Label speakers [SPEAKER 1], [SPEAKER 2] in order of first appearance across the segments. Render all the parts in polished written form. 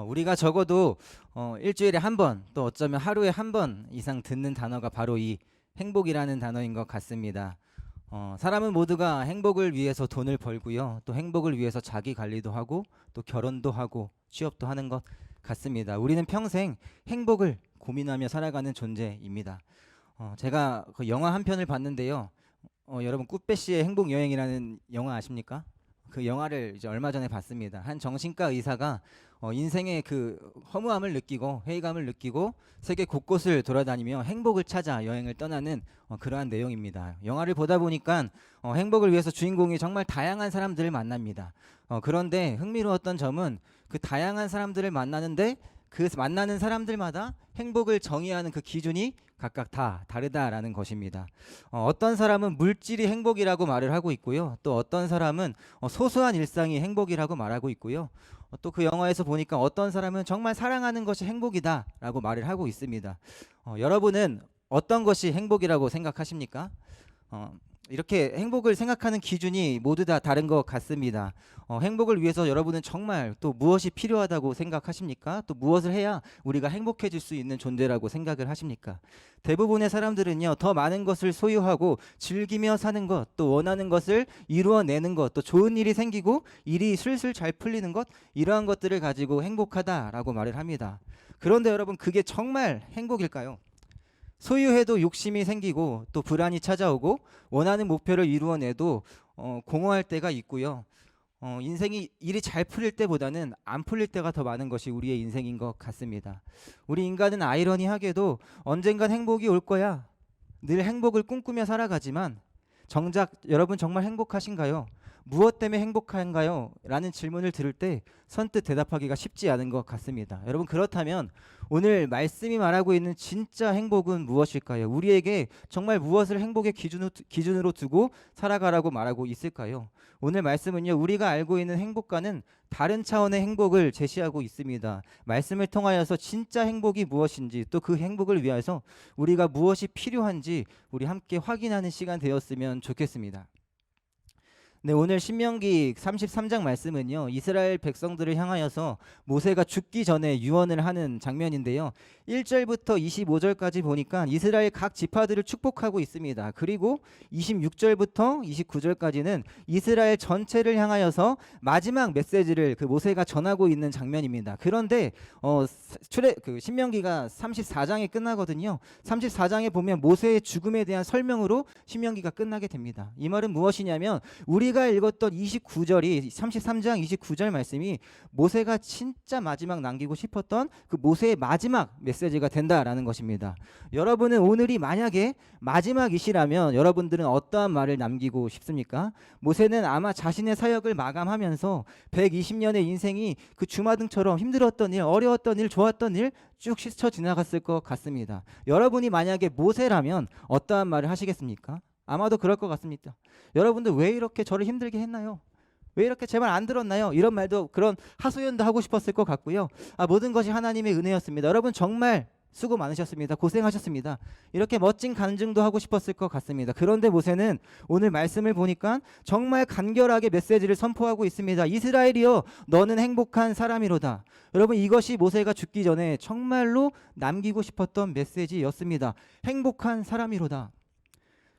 [SPEAKER 1] 우리가 적어도 일주일에 한 번, 또 어쩌면 하루에 한 번 이상 듣는 단어가 바로 이 행복이라는 단어인 것 같습니다. 사람은 모두가 행복을 위해서 돈을 벌고요. 또 행복을 위해서 자기 관리도 하고 또 결혼도 하고 취업도 하는 것 같습니다. 우리는 평생 행복을 고민하며 살아가는 존재입니다. 제가 그 영화 한 편을 봤는데요. 여러분 꾸빼시의 행복 여행이라는 영화 아십니까? 그 영화를 이제 얼마 전에 봤습니다. 한 정신과 의사가 인생의 그 허무함을 느끼고 회의감을 느끼고 세계 곳곳을 돌아다니며 행복을 찾아 여행을 떠나는 그러한 내용입니다. 영화를 보다 보니까 행복을 위해서 주인공이 정말 다양한 사람들을 만납니다. 그런데 흥미로웠던 점은 그 다양한 사람들을 만나는데 그 만나는 사람들마다 행복을 정의하는 그 기준이 각각 다 다르다라는 것입니다. 어떤 사람은 물질이 행복이라고 말을 하고 있고요. 또 어떤 사람은 소소한 일상이 행복이라고 말하고 있고요. 또 그 영화에서 보니까 어떤 사람은 정말 사랑하는 것이 행복이다라고 말을 하고 있습니다. 여러분은 어떤 것이 행복이라고 생각하십니까? 이렇게 행복을 생각하는 기준이 모두 다 다른 것 같습니다. 행복을 위해서 여러분은 정말 또 무엇이 필요하다고 생각하십니까? 또 무엇을 해야 우리가 행복해질 수 있는 존재라고 생각을 하십니까? 대부분의 사람들은요, 더 많은 것을 소유하고 즐기며 사는 것, 또 원하는 것을 이루어내는 것, 또 좋은 일이 생기고 일이 슬슬 잘 풀리는 것, 이러한 것들을 가지고 행복하다라고 말을 합니다. 그런데 여러분, 그게 정말 행복일까요? 소유해도 욕심이 생기고 또 불안이 찾아오고 원하는 목표를 이루어내도 공허할 때가 있고요. 인생이 일이 잘 풀릴 때보다는 안 풀릴 때가 더 많은 것이 우리의 인생인 것 같습니다. 우리 인간은 아이러니하게도 언젠간 행복이 올 거야. 늘 행복을 꿈꾸며 살아가지만 정작 여러분 정말 행복하신가요? 무엇 때문에 행복한가요? 라는 질문을 들을 때 선뜻 대답하기가 쉽지 않은 것 같습니다. 여러분, 그렇다면 오늘 말씀이 말하고 있는 진짜 행복은 무엇일까요? 우리에게 정말 무엇을 행복의 기준으로 두고 살아가라고 말하고 있을까요? 오늘 말씀은요, 우리가 알고 있는 행복과는 다른 차원의 행복을 제시하고 있습니다. 말씀을 통하여서 진짜 행복이 무엇인지, 또 그 행복을 위해서 우리가 무엇이 필요한지 우리 함께 확인하는 시간 되었으면 좋겠습니다. 네, 오늘 신명기 33장 말씀은요, 이스라엘 백성들을 향하여서 모세가 죽기 전에 유언을 하는 장면인데요. 1절부터 25절까지 보니까 이스라엘 각 지파들을 축복하고 있습니다. 그리고 26절부터 29절까지는 이스라엘 전체를 향하여서 마지막 메시지를 그 모세가 전하고 있는 장면입니다. 그런데 신명기가 34장에 끝나거든요. 34장에 보면 모세의 죽음에 대한 설명으로 신명기가 끝나게 됩니다. 이 말은 무엇이냐면 우리가 읽었던 29절이 33장 29절 말씀이 모세가 진짜 마지막 남기고 싶었던 그 모세의 마지막 메시지가 된다라는 것입니다. 여러분은 오늘이 만약에 마지막이시라면 여러분들은 어떠한 말을 남기고 싶습니까? 모세는 아마 자신의 사역을 마감하면서 120년의 인생이 그 주마등처럼 힘들었던 일, 어려웠던 일, 좋았던 일 쭉 스쳐 지나갔을 것 같습니다. 여러분이 만약에 모세라면 어떠한 말을 하시겠습니까? 아마도 그럴 것 같습니다. 여러분들 왜 이렇게 저를 힘들게 했나요? 왜 이렇게 제 말 안 들었나요? 이런 말도, 그런 하소연도 하고 싶었을 것 같고요. 모든 것이 하나님의 은혜였습니다. 여러분 정말 수고 많으셨습니다. 고생하셨습니다. 이렇게 멋진 간증도 하고 싶었을 것 같습니다. 그런데 모세는 오늘 말씀을 보니까 정말 간결하게 메시지를 선포하고 있습니다. 이스라엘이여, 너는 행복한 사람이로다. 여러분, 이것이 모세가 죽기 전에 정말로 남기고 싶었던 메시지였습니다. 행복한 사람이로다.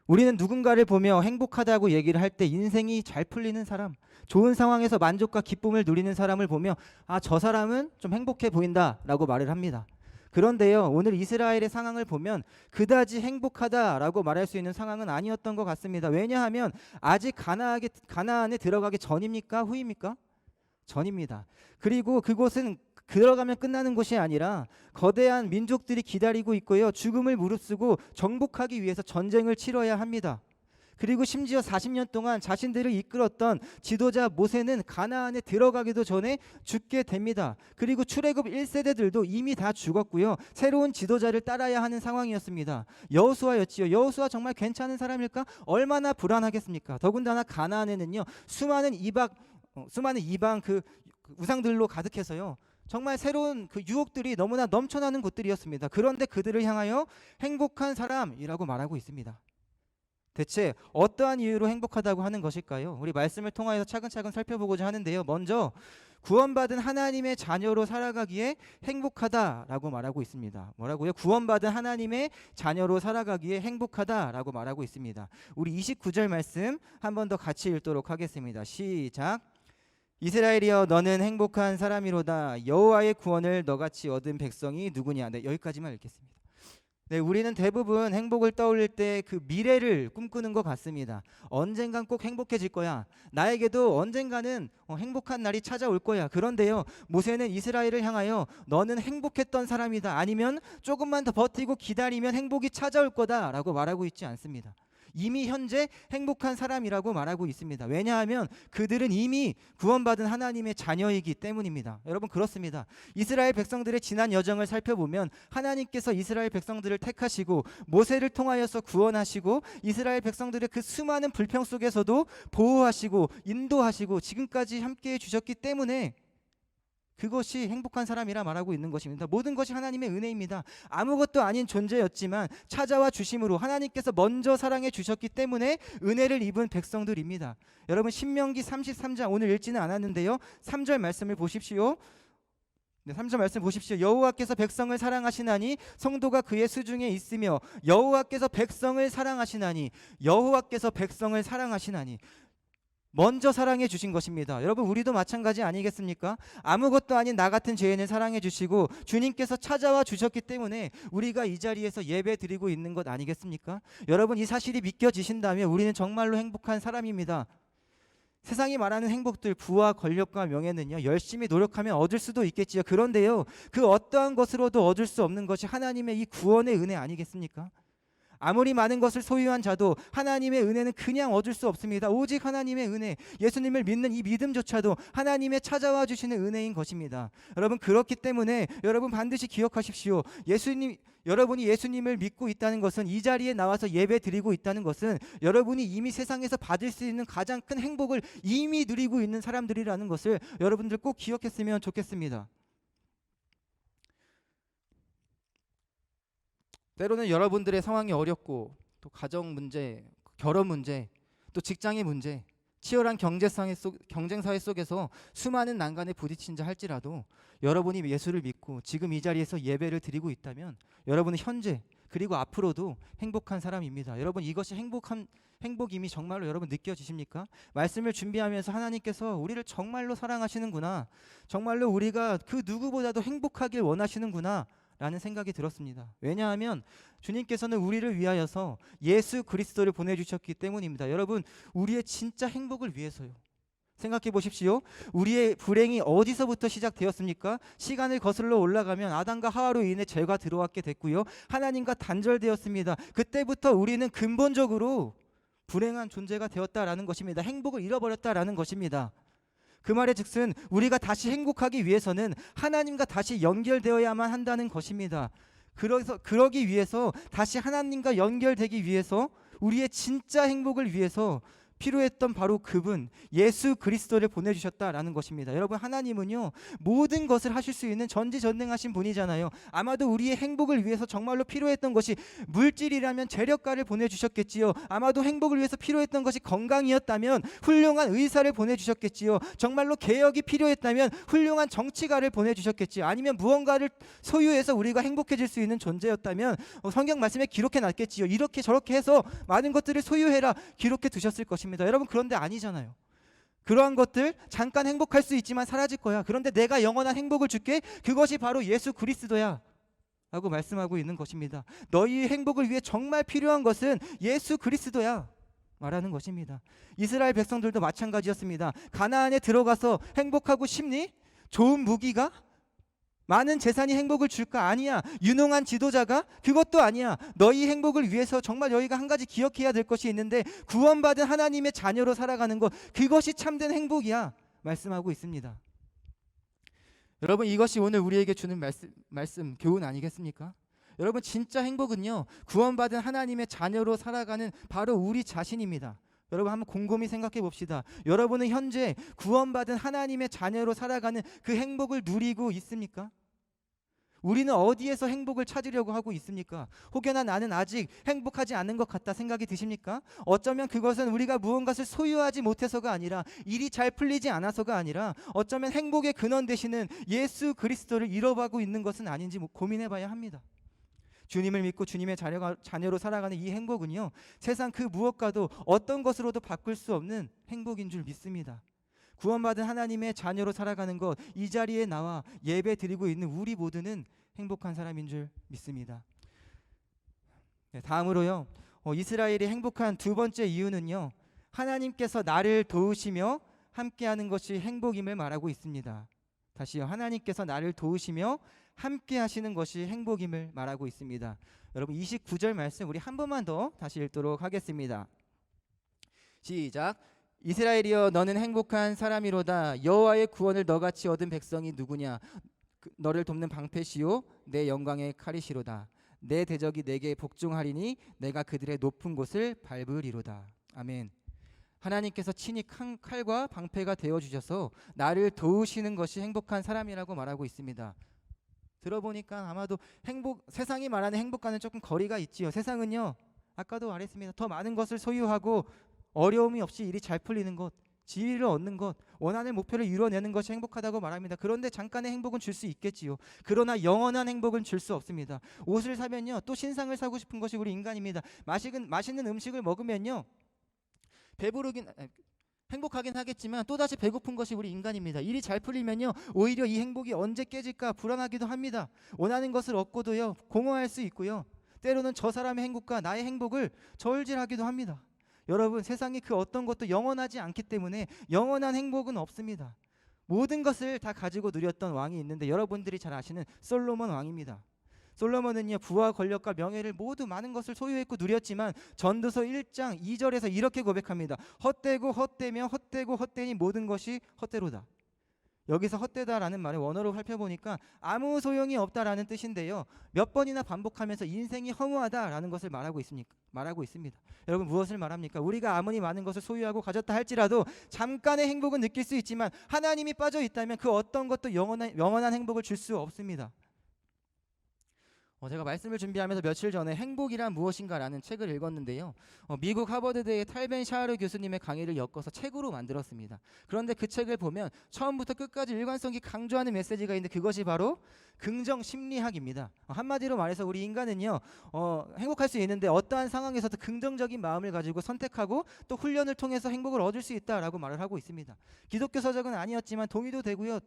[SPEAKER 1] 우리는 누군가를 보며 행복하다고 얘기를 할 때 인생이 잘 풀리는 사람, 좋은 상황에서 만족과 기쁨을 누리는 사람을 보며 저 사람은 좀 행복해 보인다라고 말을 합니다. 그런데요, 오늘 이스라엘의 상황을 보면 그다지 행복하다라고 말할 수 있는 상황은 아니었던 것 같습니다. 왜냐하면 아직 가나안에 들어가기 전입니까? 후입니까? 전입니다. 그리고 그곳은 들어가면 끝나는 곳이 아니라 거대한 민족들이 기다리고 있고요. 죽음을 무릅쓰고 정복하기 위해서 전쟁을 치러야 합니다. 그리고 심지어 40년 동안 자신들을 이끌었던 지도자 모세는 가나안에 들어가기도 전에 죽게 됩니다. 그리고 출애굽 1세대들도 이미 다 죽었고요. 새로운 지도자를 따라야 하는 상황이었습니다. 여호수아였지요. 여호수아 정말 괜찮은 사람일까? 얼마나 불안하겠습니까? 더군다나 가나안에는요, 수많은 이방 그 우상들로 가득해서요, 정말 새로운 그 유혹들이 너무나 넘쳐나는 곳들이었습니다. 그런데 그들을 향하여 행복한 사람이라고 말하고 있습니다. 대체 어떠한 이유로 행복하다고 하는 것일까요? 우리 말씀을 통하여서 차근차근 살펴보고자 하는데요. 먼저 구원받은 하나님의 자녀로 살아가기에 행복하다라고 말하고 있습니다. 뭐라고요? 구원받은 하나님의 자녀로 살아가기에 행복하다라고 말하고 있습니다. 우리 29절 말씀 한 번 더 같이 읽도록 하겠습니다. 시작. 이스라엘이여 너는 행복한 사람이로다. 여호와의 구원을 너같이 얻은 백성이 누구냐. 네, 여기까지만 읽겠습니다. 네, 우리는 대부분 행복을 떠올릴 때 그 미래를 꿈꾸는 것 같습니다. 언젠간 꼭 행복해질 거야. 나에게도 언젠가는 행복한 날이 찾아올 거야. 그런데요, 모세는 이스라엘을 향하여 너는 행복했던 사람이다. 아니면 조금만 더 버티고 기다리면 행복이 찾아올 거다라고 말하고 있지 않습니다. 이미 현재 행복한 사람이라고 말하고 있습니다. 왜냐하면 그들은 이미 구원받은 하나님의 자녀이기 때문입니다. 여러분, 그렇습니다. 이스라엘 백성들의 지난 여정을 살펴보면 하나님께서 이스라엘 백성들을 택하시고 모세를 통하여서 구원하시고 이스라엘 백성들의 그 수많은 불평 속에서도 보호하시고 인도하시고 지금까지 함께해 주셨기 때문에 그것이 행복한 사람이라 말하고 있는 것입니다. 모든 것이 하나님의 은혜입니다. 아무것도 아닌 존재였지만 찾아와 주심으로 하나님께서 먼저 사랑해 주셨기 때문에 은혜를 입은 백성들입니다. 여러분, 신명기 33장 오늘 읽지는 않았는데요, 3절 말씀을 보십시오. 네, 3절 말씀 보십시오. 여호와께서 백성을 사랑하시나니 성도가 그의 수중에 있으며 여호와께서 백성을 사랑하시나니 여호와께서 백성을 사랑하시나니 먼저 사랑해 주신 것입니다. 여러분, 우리도 마찬가지 아니겠습니까? 아무것도 아닌 나 같은 죄인을 사랑해 주시고 주님께서 찾아와 주셨기 때문에 우리가 이 자리에서 예배 드리고 있는 것 아니겠습니까? 여러분, 이 사실이 믿겨지신다면 우리는 정말로 행복한 사람입니다. 세상이 말하는 행복들, 부와 권력과 명예는요, 열심히 노력하면 얻을 수도 있겠지요. 그런데요, 그 어떠한 것으로도 얻을 수 없는 것이 하나님의 이 구원의 은혜 아니겠습니까? 아무리 많은 것을 소유한 자도 하나님의 은혜는 그냥 얻을 수 없습니다. 오직 하나님의 은혜, 예수님을 믿는 이 믿음조차도 하나님의 찾아와 주시는 은혜인 것입니다. 여러분, 그렇기 때문에 여러분 반드시 기억하십시오. 여러분이 예수님을 믿고 있다는 것은, 이 자리에 나와서 예배 드리고 있다는 것은 여러분이 이미 세상에서 받을 수 있는 가장 큰 행복을 이미 누리고 있는 사람들이라는 것을 여러분들 꼭 기억했으면 좋겠습니다. 때로는 여러분들의 상황이 어렵고 또 가정 문제, 결혼 문제, 또 직장의 문제, 치열한 경쟁사회 속에서 수많은 난관에 부딪힌 자 할지라도 여러분이 예수를 믿고 지금 이 자리에서 예배를 드리고 있다면 여러분은 현재 그리고 앞으로도 행복한 사람입니다. 여러분, 이것이 행복임이 정말로 여러분 느껴지십니까? 말씀을 준비하면서 하나님께서 우리를 정말로 사랑하시는구나, 정말로 우리가 그 누구보다도 행복하길 원하시는구나 라는 생각이 들었습니다. 왜냐하면 주님께서는 우리를 위하여서 예수 그리스도를 보내주셨기 때문입니다. 여러분, 우리의 진짜 행복을 위해서요. 생각해 보십시오. 우리의 불행이 어디서부터 시작되었습니까? 시간을 거슬러 올라가면 아담과 하와로 인해 죄가 들어왔게 됐고요, 하나님과 단절되었습니다. 그때부터 우리는 근본적으로 불행한 존재가 되었다라는 것입니다. 행복을 잃어버렸다라는 것입니다. 그 말의 즉슨 우리가 다시 행복하기 위해서는 하나님과 다시 연결되어야만 한다는 것입니다. 그러기 위해서, 다시 하나님과 연결되기 위해서, 우리의 진짜 행복을 위해서 필요했던 바로 그분 예수 그리스도를 보내주셨다라는 것입니다. 여러분, 하나님은요, 모든 것을 하실 수 있는 전지전능하신 분이잖아요. 아마도 우리의 행복을 위해서 정말로 필요했던 것이 물질이라면 재력가를 보내주셨겠지요. 아마도 행복을 위해서 필요했던 것이 건강이었다면 훌륭한 의사를 보내주셨겠지요. 정말로 개혁이 필요했다면 훌륭한 정치가를 보내주셨겠지요. 아니면 무언가를 소유해서 우리가 행복해질 수 있는 존재였다면 성경 말씀에 기록해 놨겠지요. 이렇게 저렇게 해서 많은 것들을 소유해라 기록해 두셨을 것입니다. 여러분, 그런데 아니잖아요. 그러한 것들 잠깐 행복할 수 있지만 사라질 거야. 그런데 내가 영원한 행복을 줄게. 그것이 바로 예수 그리스도야 라고 말씀하고 있는 것입니다. 너희의 행복을 위해 정말 필요한 것은 예수 그리스도야 말하는 것입니다. 이스라엘 백성들도 마찬가지였습니다. 가나안에 들어가서 행복하고 싶니? 좋은 무기가? 많은 재산이 행복을 줄까? 아니야. 유능한 지도자가? 그것도 아니야. 너희 행복을 위해서 정말 너희가 한 가지 기억해야 될 것이 있는데, 구원받은 하나님의 자녀로 살아가는 것, 그것이 참된 행복이야 말씀하고 있습니다. 여러분, 이것이 오늘 우리에게 주는 말씀 교훈 아니겠습니까? 여러분, 진짜 행복은요, 구원받은 하나님의 자녀로 살아가는 바로 우리 자신입니다. 여러분, 한번 곰곰이 생각해 봅시다. 여러분은 현재 구원받은 하나님의 자녀로 살아가는 그 행복을 누리고 있습니까? 우리는 어디에서 행복을 찾으려고 하고 있습니까? 혹여나 나는 아직 행복하지 않은 것 같다 생각이 드십니까? 어쩌면 그것은 우리가 무언가를 소유하지 못해서가 아니라, 일이 잘 풀리지 않아서가 아니라, 어쩌면 행복의 근원 되시는 예수 그리스도를 잃어가고 있는 것은 아닌지 고민해 봐야 합니다. 주님을 믿고 주님의 자녀로 살아가는 이 행복은요, 세상 그 무엇과도 어떤 것으로도 바꿀 수 없는 행복인 줄 믿습니다. 구원받은 하나님의 자녀로 살아가는 것, 이 자리에 나와 예배 드리고 있는 우리 모두는 행복한 사람인 줄 믿습니다. 네, 다음으로요, 이스라엘이 행복한 두 번째 이유는요, 하나님께서 나를 도우시며 함께하는 것이 행복임을 말하고 있습니다. 다시요, 하나님께서 나를 도우시며 함께 하시는 것이 행복임을 말하고 있습니다. 여러분 29절 말씀 우리 한 번만 더 다시 읽도록 하겠습니다. 시작. 이스라엘이여 너는 행복한 사람이로다. 여호와의 구원을 너같이 얻은 백성이 누구냐. 너를 돕는 방패시요 내 영광의 칼이시로다. 내 대적이 내게 복종하리니 내가 그들의 높은 곳을 밟으리로다. 아멘. 하나님께서 친히 칼과 방패가 되어주셔서 나를 도우시는 것이 행복한 사람이라고 말하고 있습니다. 들어보니까 아마도 세상이 말하는 행복과는 조금 거리가 있지요. 세상은요, 아까도 말했습니다. 더 많은 것을 소유하고 어려움이 없이 일이 잘 풀리는 것, 지위를 얻는 것, 원하는 목표를 이루어내는 것이 행복하다고 말합니다. 그런데 잠깐의 행복은 줄 수 있겠지요. 그러나 영원한 행복은 줄 수 없습니다. 옷을 사면요, 또 신상을 사고 싶은 것이 우리 인간입니다. 맛있는 음식을 먹으면요, 행복하긴 하겠지만 또다시 배고픈 것이 우리 인간입니다. 일이 잘 풀리면요, 오히려 이 행복이 언제 깨질까 불안하기도 합니다. 원하는 것을 얻고도요, 공허할 수 있고요, 때로는 저 사람의 행복과 나의 행복을 저울질하기도 합니다. 여러분, 세상에 그 어떤 것도 영원하지 않기 때문에 영원한 행복은 없습니다. 모든 것을 다 가지고 누렸던 왕이 있는데, 여러분들이 잘 아시는 솔로몬 왕입니다. 솔로몬은요, 부와 권력과 명예를 모두 많은 것을 소유했고 누렸지만 전도서 1장 2절에서 이렇게 고백합니다. 헛되고 헛되며 헛되고 헛되니 모든 것이 헛되로다. 여기서 헛되다라는 말을 원어로 살펴보니까 아무 소용이 없다라는 뜻인데요, 몇 번이나 반복하면서 인생이 허무하다라는 것을 말하고 있습니다. 여러분, 무엇을 말합니까? 우리가 아무리 많은 것을 소유하고 가졌다 할지라도 잠깐의 행복은 느낄 수 있지만 하나님이 빠져 있다면 그 어떤 것도 영원한 행복을 줄 수 없습니다. 제가 말씀을 준비하면서 며칠 전에 행복이란 무엇인가라는 책을 읽었는데요, 미국 하버드대의 탈벤 샤르 교수님의 강의를 엮어서 책으로 만들었습니다. 그런데 그 책을 보면 처음부터 끝까지 일관성이 강조하는 메시지가 있는데, 그것이 바로 긍정 심리학입니다. 한마디로 말해서 우리 인간은요, 행복할 수 있는데 어떠한 상황에서도 긍정적인 마음을 가지고 선택하고 또 훈련을 통해서 행복을 얻을 수 있다라고 말을 하고 있습니다. 기독교 서적은 아니었지만 동의도 되고요,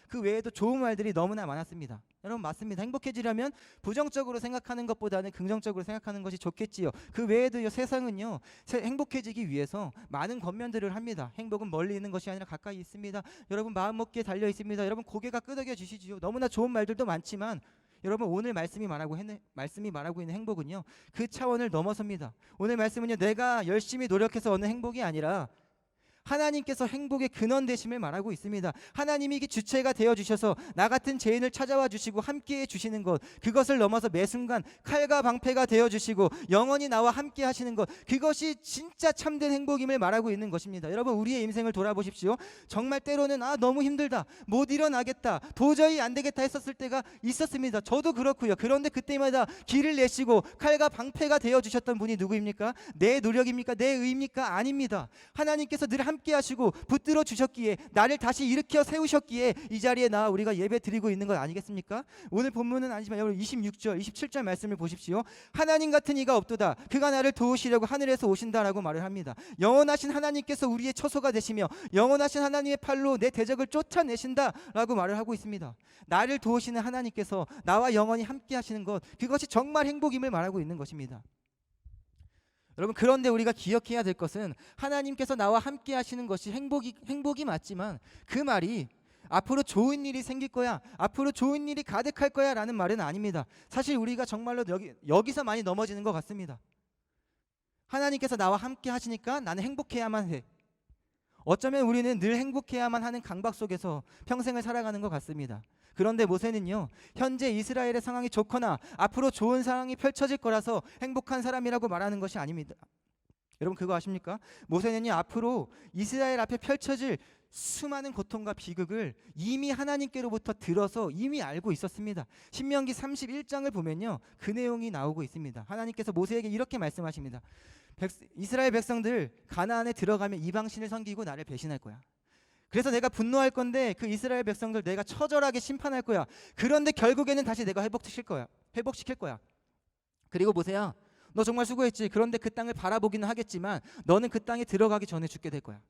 [SPEAKER 1] 그 외에도 좋은 말들이 너무나 많았습니다. 여러분, 맞습니다. 행복해지려면 부정적으로 생각하는 것보다는 긍정적으로 생각하는 것이 좋겠지요. 그 외에도요, 세상은요, 행복해지기 위해서 많은 권면들을 합니다. 행복은 멀리 있는 것이 아니라 가까이 있습니다. 여러분, 마음먹기에 달려 있습니다. 여러분, 고개가 끄덕여지시지요. 너무나 좋은 말들도 많지만 여러분, 오늘 말씀이 말하고 있는 행복은요, 그 차원을 넘어섭니다. 오늘 말씀은요, 내가 열심히 노력해서 얻는 행복이 아니라 하나님께서 행복의 근원 되심을 말하고 있습니다. 하나님이 이 주체가 되어주셔서 나 같은 죄인을 찾아와 주시고 함께해 주시는 것, 그것을 넘어서 매 순간 칼과 방패가 되어주시고 영원히 나와 함께 하시는 것, 그것이 진짜 참된 행복임을 말하고 있는 것입니다. 여러분, 우리의 인생을 돌아보십시오. 정말 때로는 너무 힘들다, 못 일어나겠다, 도저히 안 되겠다 했었을 때가 있었습니다. 저도 그렇고요. 그런데 그때마다 길을 내시고 칼과 방패가 되어주셨던 분이 누구입니까? 내 노력입니까? 내 의입니까? 아닙니다. 하나님께서 늘 함께 하시고 붙들어 주셨기에, 나를 다시 일으켜 세우셨기에 이 자리에 나와 우리가 예배 드리고 있는 것 아니겠습니까? 오늘 본문은 아니지만 여러분 26절 27절 말씀을 보십시오. 하나님 같은 이가 없도다. 그가 나를 도우시려고 하늘에서 오신다라고 말을 합니다. 영원하신 하나님께서 우리의 처소가 되시며 영원하신 하나님의 팔로 내 대적을 쫓아내신다라고 말을 하고 있습니다. 나를 도우시는 하나님께서 나와 영원히 함께 하시는 것, 그것이 정말 행복임을 말하고 있는 것입니다. 여러분, 그런데 우리가 기억해야 될 것은 하나님께서 나와 함께 하시는 것이 행복이 맞지만 그 말이 앞으로 좋은 일이 생길 거야, 앞으로 좋은 일이 가득할 거야 라는 말은 아닙니다. 사실 우리가 정말로 여기서 많이 넘어지는 것 같습니다. 하나님께서 나와 함께 하시니까 나는 행복해야만 해. 어쩌면 우리는 늘 행복해야만 하는 강박 속에서 평생을 살아가는 것 같습니다. 그런데 모세는요, 현재 이스라엘의 상황이 좋거나 앞으로 좋은 상황이 펼쳐질 거라서 행복한 사람이라고 말하는 것이 아닙니다. 여러분, 그거 아십니까? 모세는요, 앞으로 이스라엘 앞에 펼쳐질 수많은 고통과 비극을 이미 하나님께로부터 들어서 이미 알고 있었습니다. 신명기 31장을 보면요, 그 내용이 나오고 있습니다. 하나님께서 모세에게 이렇게 말씀하십니다. 이스라엘 백성들 가나안에 들어가면 이방신을 섬기고 나를 배신할 거야. 그래서 내가 분노할 건데 그 이스라엘 백성들 내가 처절하게 심판할 거야. 그런데 결국에는 다시 내가 회복시킬 거야. 그리고 모세야, 너 정말 수고했지. 그런데 그 땅을 바라보기는 하겠지만 너는 그 땅에 들어가기 전에 죽게 될 거야.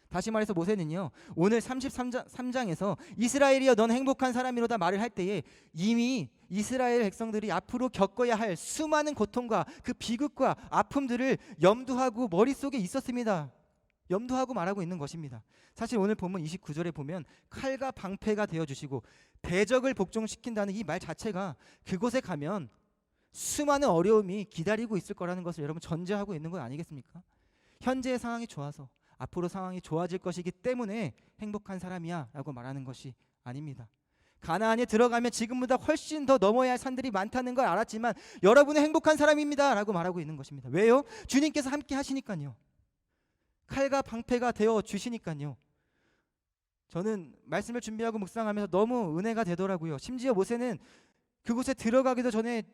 [SPEAKER 1] 다시 말해서 모세는요, 오늘 33장에서 이스라엘이여 넌 행복한 사람이로다 말을 할 때에 이미 이스라엘 백성들이 앞으로 겪어야 할 수많은 고통과 그 비극과 아픔들을 염두하고 머릿속에 있었습니다. 염두하고 말하고 있는 것입니다. 사실 오늘 본문 29절에 보면 칼과 방패가 되어주시고 대적을 복종시킨다는 이 말 자체가 그곳에 가면 수많은 어려움이 기다리고 있을 거라는 것을 여러분 전제하고 있는 건 아니겠습니까? 현재의 상황이 좋아서 앞으로 상황이 좋아질 것이기 때문에 행복한 사람이야 라고 말하는 것이 아닙니다. 가나안에 들어가면 지금보다 훨씬 더 넘어야 할 산들이 많다는 걸 알았지만 여러분은 행복한 사람입니다 라고 말하고 있는 것입니다. 왜요? 주님께서 함께 하시니까요. 칼과 방패가 되어 주시니까요. 저는 말씀을 준비하고 묵상하면서 너무 은혜가 되더라고요. 심지어 모세는 그곳에 들어가기도 전에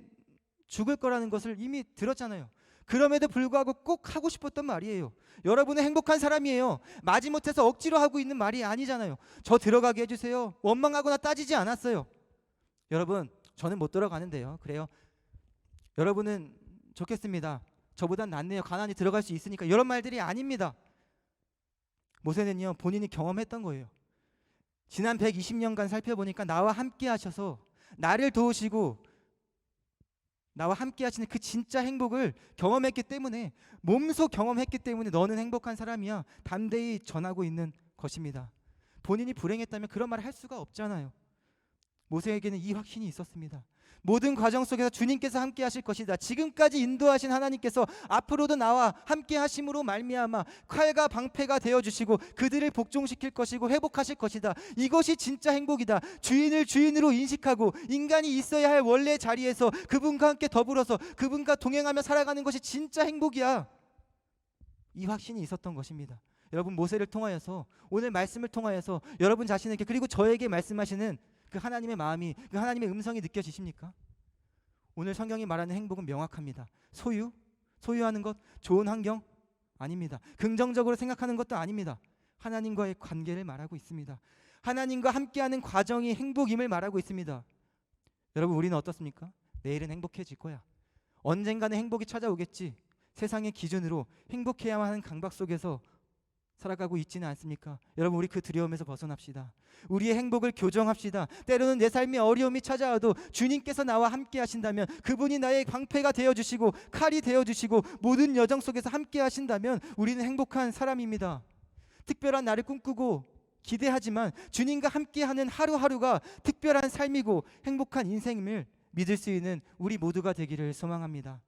[SPEAKER 1] 죽을 거라는 것을 이미 들었잖아요. 그럼에도 불구하고 꼭 하고 싶었던 말이에요. 여러분은 행복한 사람이에요. 마지못해서 억지로 하고 있는 말이 아니잖아요. 저 들어가게 해주세요. 원망하거나 따지지 않았어요. 여러분, 저는 못 들어가는데요. 그래요. 여러분은 좋겠습니다. 저보단 낫네요. 가나안에 들어갈 수 있으니까. 이런 말들이 아닙니다. 모세는요, 본인이 경험했던 거예요. 지난 120년간 살펴보니까 나와 함께 하셔서 나를 도우시고 나와 함께 하시는 그 진짜 행복을 경험했기 때문에, 몸소 경험했기 때문에 너는 행복한 사람이야 담대히 전하고 있는 것입니다. 본인이 불행했다면 그런 말을 할 수가 없잖아요. 모세에게는 이 확신이 있었습니다. 모든 과정 속에서 주님께서 함께 하실 것이다. 지금까지 인도하신 하나님께서 앞으로도 나와 함께 하심으로 말미암아 칼과 방패가 되어주시고 그들을 복종시킬 것이고 회복하실 것이다. 이것이 진짜 행복이다. 주인을 주인으로 인식하고 인간이 있어야 할 원래 자리에서 그분과 함께 더불어서 그분과 동행하며 살아가는 것이 진짜 행복이야. 이 확신이 있었던 것입니다. 여러분, 모세를 통하여서, 오늘 말씀을 통하여서 여러분 자신에게, 그리고 저에게 말씀하시는 그 하나님의 마음이, 그 하나님의 음성이 느껴지십니까? 오늘 성경이 말하는 행복은 명확합니다. 소유하는 것, 좋은 환경 아닙니다. 긍정적으로 생각하는 것도 아닙니다. 하나님과의 관계를 말하고 있습니다. 하나님과 함께하는 과정이 행복임을 말하고 있습니다. 여러분, 우리는 어떻습니까? 내일은 행복해질 거야. 언젠가는 행복이 찾아오겠지. 세상의 기준으로 행복해야만 하는 강박 속에서 살아가고 있지는 않습니까? 여러분, 우리 그 두려움에서 벗어납시다. 우리의 행복을 교정합시다. 때로는 내 삶에 어려움이 찾아와도 주님께서 나와 함께 하신다면, 그분이 나의 방패가 되어주시고 칼이 되어주시고 모든 여정 속에서 함께 하신다면 우리는 행복한 사람입니다. 특별한 날을 꿈꾸고 기대하지만 주님과 함께하는 하루하루가 특별한 삶이고 행복한 인생임을 믿을 수 있는 우리 모두가 되기를 소망합니다.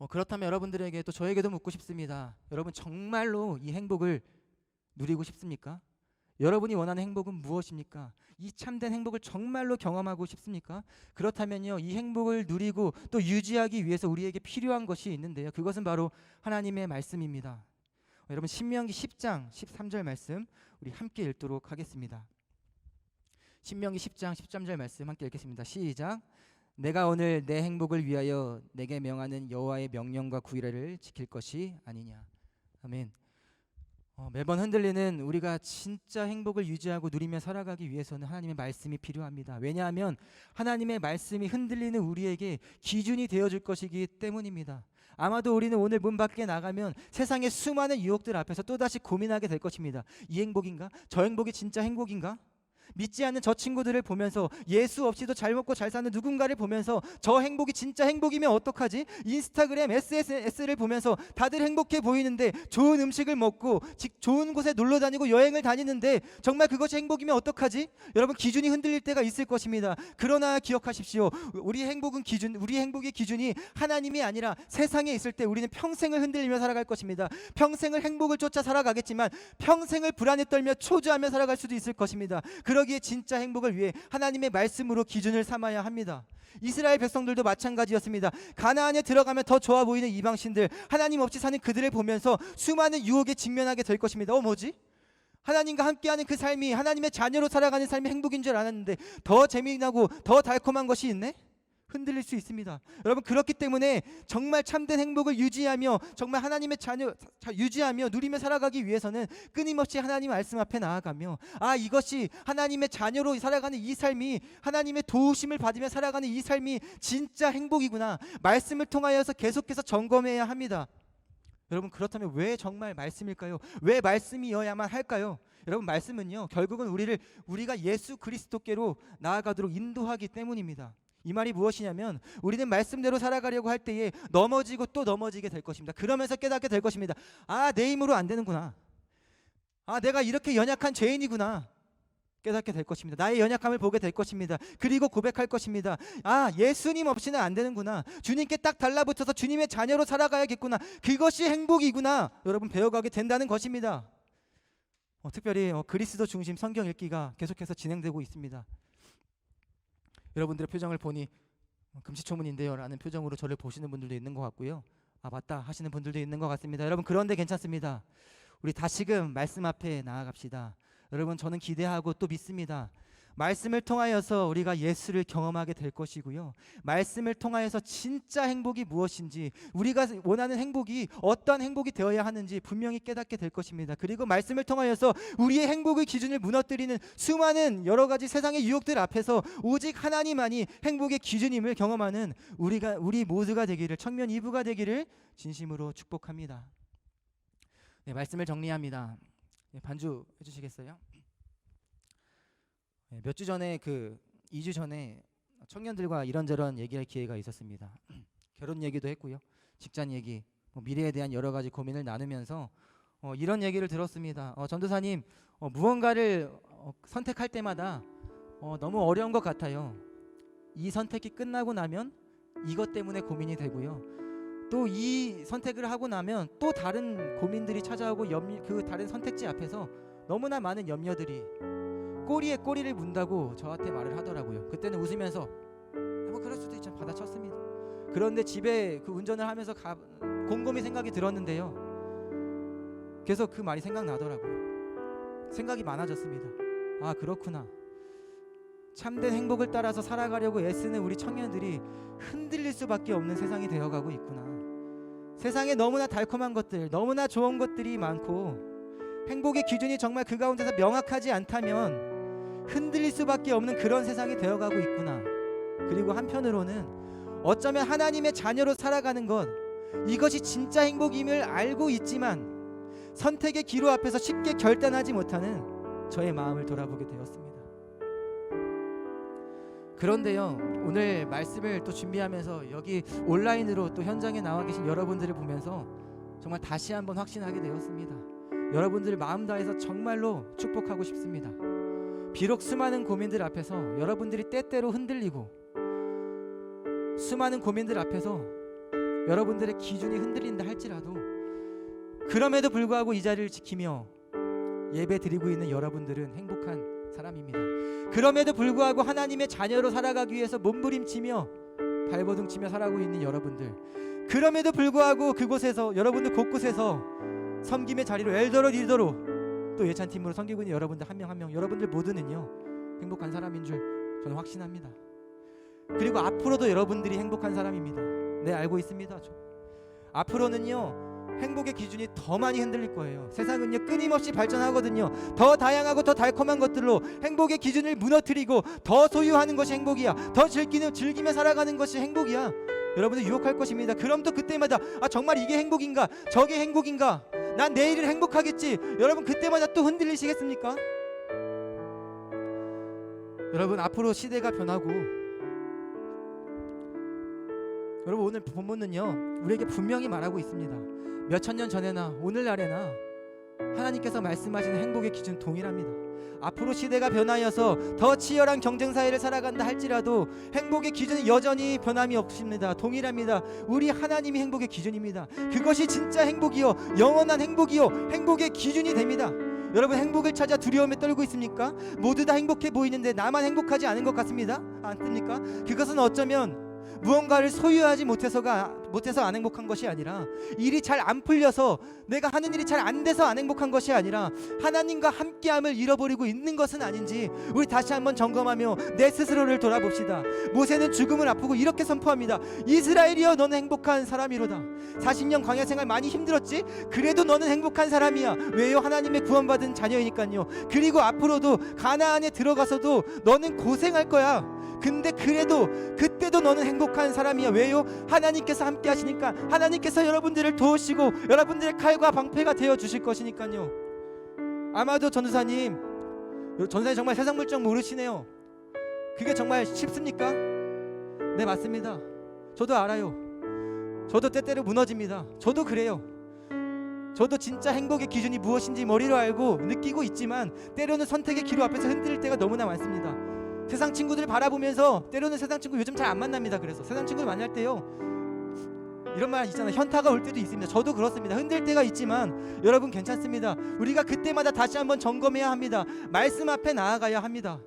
[SPEAKER 1] 그렇다면 여러분들에게, 또 저에게도 묻고 싶습니다. 여러분, 정말로 이 행복을 누리고 싶습니까? 여러분이 원하는 행복은 무엇입니까? 이 참된 행복을 정말로 경험하고 싶습니까? 그렇다면요, 이 행복을 누리고 또 유지하기 위해서 우리에게 필요한 것이 있는데요, 그것은 바로 하나님의 말씀입니다. 여러분, 신명기 10장 13절 말씀 우리 함께 읽도록 하겠습니다. 신명기 10장 13절 말씀 함께 읽겠습니다. 시작. 내가 오늘 내 행복을 위하여 내게 명하는 여호와의 명령과 구의를 지킬 것이 아니냐. 아멘. 매번 흔들리는 우리가 진짜 행복을 유지하고 누리며 살아가기 위해서는 하나님의 말씀이 필요합니다. 왜냐하면 하나님의 말씀이 흔들리는 우리에게 기준이 되어줄 것이기 때문입니다. 아마도 우리는 오늘 문 밖에 나가면 세상의 수많은 유혹들 앞에서 또다시 고민하게 될 것입니다. 이 행복인가? 저 행복이 진짜 행복인가? 믿지 않는 저 친구들을 보면서, 예수 없이도 잘 먹고 잘 사는 누군가를 보면서 저 행복이 진짜 행복이면 어떡하지? 인스타그램, SNS를 보면서 다들 행복해 보이는데, 좋은 음식을 먹고 좋은 곳에 놀러 다니고 여행을 다니는데 정말 그것이 행복이면 어떡하지? 여러분, 기준이 흔들릴 때가 있을 것입니다. 그러나 기억하십시오. 우리의 행복의 기준이 하나님이 아니라 세상에 있을 때 우리는 평생을 흔들리며 살아갈 것입니다. 평생을 행복을 쫓아 살아가겠지만 평생을 불안에 떨며 초조하며 살아갈 수도 있을 것입니다. 그러기에 진짜 행복을 위해 하나님의 말씀으로 기준을 삼아야 합니다. 이스라엘 백성들도 마찬가지였습니다. 가나안에 들어가면 더 좋아 보이는 이방신들, 하나님 없이 사는 그들을 보면서 수많은 유혹에 직면하게 될 것입니다. 뭐지? 하나님과 함께하는 그 삶이, 하나님의 자녀로 살아가는 삶이 행복인 줄 알았는데 더 재미나고 더 달콤한 것이 있네? 흔들릴 수 있습니다. 여러분, 그렇기 때문에 정말 참된 행복을 유지하며 정말 하나님의 자녀 유지하며 누리며 살아가기 위해서는 끊임없이 하나님 말씀 앞에 나아가며, 이것이 하나님의 자녀로 살아가는 이 삶이, 하나님의 도우심을 받으며 살아가는 이 삶이 진짜 행복이구나, 말씀을 통하여서 계속해서 점검해야 합니다. 여러분, 그렇다면 왜 정말 말씀일까요? 왜 말씀이어야만 할까요? 여러분, 말씀은요, 결국은 우리가 예수 그리스도께로 나아가도록 인도하기 때문입니다. 이 말이 무엇이냐면, 우리는 말씀대로 살아가려고 할 때에 넘어지고 또 넘어지게 될 것입니다. 그러면서 깨닫게 될 것입니다. 내 힘으로 안 되는구나. 내가 이렇게 연약한 죄인이구나. 깨닫게 될 것입니다. 나의 연약함을 보게 될 것입니다. 그리고 고백할 것입니다. 예수님 없이는 안 되는구나. 주님께 딱 달라붙어서 주님의 자녀로 살아가야겠구나. 그것이 행복이구나. 여러분, 배워가게 된다는 것입니다. 특별히 그리스도 중심 성경 읽기가 계속해서 진행되고 있습니다. 여러분들의 표정을 보니 금시초문인데요 라는 표정으로 저를 보시는 분들도 있는 것 같고요. 맞다 하시는 분들도 있는 것 같습니다. 여러분, 그런데 괜찮습니다. 우리 다시금 말씀 앞에 나아갑시다. 여러분, 저는 기대하고 또 믿습니다. 말씀을 통하여서 우리가 예수를 경험하게 될 것이고요, 말씀을 통하여서 진짜 행복이 무엇인지, 우리가 원하는 행복이 어떤 행복이 되어야 하는지 분명히 깨닫게 될 것입니다. 그리고 말씀을 통하여서 우리의 행복의 기준을 무너뜨리는 수많은 여러 가지 세상의 유혹들 앞에서 오직 하나님만이 행복의 기준임을 경험하는 우리 모두가 되기를, 청년 이부가 되기를 진심으로 축복합니다. 네, 말씀을 정리합니다. 반주 해주시겠어요? 몇 주 전에 2주 전에 청년들과 이런저런 얘기할 기회가 있었습니다. 결혼 얘기도 했고요, 직장 얘기, 미래에 대한 여러 가지 고민을 나누면서 이런 얘기를 들었습니다. 전도사님, 무언가를 선택할 때마다 너무 어려운 것 같아요. 이 선택이 끝나고 나면 이것 때문에 고민이 되고요, 또 이 선택을 하고 나면 또 다른 고민들이 찾아오고 그 다른 선택지 앞에서 너무나 많은 염려들이 꼬리에 꼬리를 문다고 저한테 말을 하더라고요. 그때는 웃으면서 뭐 그럴 수도 있죠, 받아쳤습니다. 그런데 집에 운전을 하면서 곰곰이 생각이 들었는데요, 계속 그 말이 생각나더라고요. 생각이 많아졌습니다. 그렇구나, 참된 행복을 따라서 살아가려고 애쓰는 우리 청년들이 흔들릴 수밖에 없는 세상이 되어가고 있구나. 세상에 너무나 달콤한 것들, 너무나 좋은 것들이 많고 행복의 기준이 정말 그 가운데서 명확하지 않다면 흔들릴 수밖에 없는 그런 세상이 되어가고 있구나. 그리고 한편으로는 어쩌면 하나님의 자녀로 살아가는 것, 이것이 진짜 행복임을 알고 있지만 선택의 기로 앞에서 쉽게 결단하지 못하는 저의 마음을 돌아보게 되었습니다. 그런데요, 오늘 말씀을 또 준비하면서 여기 온라인으로 또 현장에 나와 계신 여러분들을 보면서 정말 다시 한번 확신하게 되었습니다. 여러분들 마음 다해서 정말로 축복하고 싶습니다. 비록 수많은 고민들 앞에서 여러분들이 때때로 흔들리고, 수많은 고민들 앞에서 여러분들의 기준이 흔들린다 할지라도, 그럼에도 불구하고 이 자리를 지키며 예배 드리고 있는 여러분들은 행복한 사람입니다. 그럼에도 불구하고 하나님의 자녀로 살아가기 위해서 몸부림치며 발버둥치며 살아가고 있는 여러분들, 그럼에도 불구하고 그곳에서, 여러분들 곳곳에서 섬김의 자리로 엘더로 리더로 또 예찬팀으로 섬기고 있는 여러분들 한 명 한 명, 여러분들 모두는요 행복한 사람인 줄 저는 확신합니다. 그리고 앞으로도 여러분들이 행복한 사람입니다. 네, 알고 있습니다. 앞으로는요 행복의 기준이 더 많이 흔들릴 거예요. 세상은요 끊임없이 발전하거든요. 더 다양하고 더 달콤한 것들로 행복의 기준을 무너뜨리고 더 소유하는 것이 행복이야, 더 즐기며 살아가는 것이 행복이야, 여러분들 유혹할 것입니다. 그럼 또 그때마다 정말 이게 행복인가, 저게 행복인가, 난 내일을 행복하겠지, 여러분 그때마다 또 흔들리시겠습니까? 여러분, 앞으로 시대가 변하고, 여러분 오늘 본문은요 우리에게 분명히 말하고 있습니다. 몇천 년 전에나 오늘날에나 하나님께서 말씀하시는 행복의 기준 동일합니다. 앞으로 시대가 변하여서 더 치열한 경쟁 사회를 살아간다 할지라도 행복의 기준은 여전히 변함이 없습니다. 동일합니다. 우리 하나님이 행복의 기준입니다. 그것이 진짜 행복이요, 영원한 행복이요, 행복의 기준이 됩니다. 여러분, 행복을 찾아 두려움에 떨고 있습니까? 모두 다 행복해 보이는데 나만 행복하지 않은 것 같습니다. 않습니까? 그것은 어쩌면
[SPEAKER 2] 무언가를 소유하지 못해서 안 행복한 것이 아니라, 일이 잘 안 풀려서, 내가 하는 일이 잘 안 돼서 안 행복한 것이 아니라, 하나님과 함께함을 잃어버리고 있는 것은 아닌지 우리 다시 한번 점검하며 내 스스로를 돌아봅시다. 모세는 죽음을 앞두고 이렇게 선포합니다. 이스라엘이여, 너는 행복한 사람이로다. 40년 광야 생활 많이 힘들었지? 그래도 너는 행복한 사람이야. 왜요? 하나님의 구원받은 자녀이니까요. 그리고 앞으로도 가나안에 들어가서도 너는 고생할 거야. 근데 그래도 그때도 너는 행복한 사람이야. 왜요? 하나님께서 함께 하시니까. 하나님께서 여러분들을 도우시고 여러분들의 칼과 방패가 되어 주실 것이니까요. 아마도 전도사님 정말 세상 물정 모르시네요. 그게 정말 쉽습니까? 네, 맞습니다. 저도 알아요. 저도 때때로 무너집니다. 저도 그래요. 저도 진짜 행복의 기준이 무엇인지 머리로 알고 느끼고 있지만, 때로는 선택의 기로 앞에서 흔들릴 때가 너무나 많습니다. 세상 친구들 바라보면서, 때로는 세상 친구 요즘 잘 안 만납니다. 그래서 세상 친구들 만날 때요, 이런 말 있잖아요. 현타가 올 때도 있습니다. 저도 그렇습니다. 흔들 때가 있지만 여러분 괜찮습니다. 우리가 그때마다 다시 한번 점검해야 합니다. 말씀 앞에 나아가야 합니다.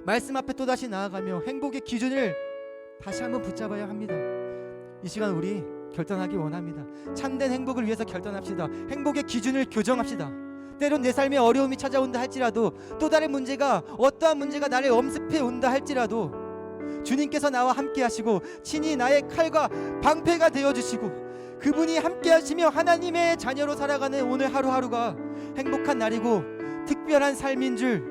[SPEAKER 2] 말씀 앞에 또다시 나아가며 행복의 기준을 다시 한번 붙잡아야 합니다. 이 시간 우리 결단하기 원합니다. 참된 행복을 위해서 결단합시다. 행복의 기준을 교정합시다. 때론 내 삶에 어려움이 찾아온다 할지라도, 또 다른 문제가, 어떠한 문제가 나를 엄습해 온다 할지라도, 주님께서 나와 함께 하시고 친히 나의 칼과 방패가 되어주시고, 그분이 함께 하시며 하나님의 자녀로 살아가는 오늘 하루하루가 행복한 날이고 특별한 삶인 줄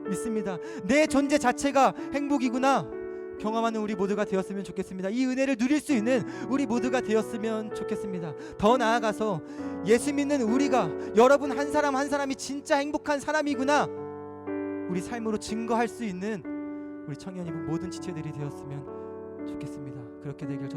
[SPEAKER 2] 믿습니다. 내 존재 자체가 행복이구나 경험하는 우리 모두가 되었으면 좋겠습니다. 이 은혜를 누릴 수 있는 우리 모두가 되었으면 좋겠습니다. 더 나아가서 예수 믿는 우리가, 여러분 한 사람 한 사람이 진짜 행복한 사람이구나 우리 삶으로 증거할 수 있는 우리 청년이 모든 지체들이 되었으면 좋겠습니다. 그렇게 되길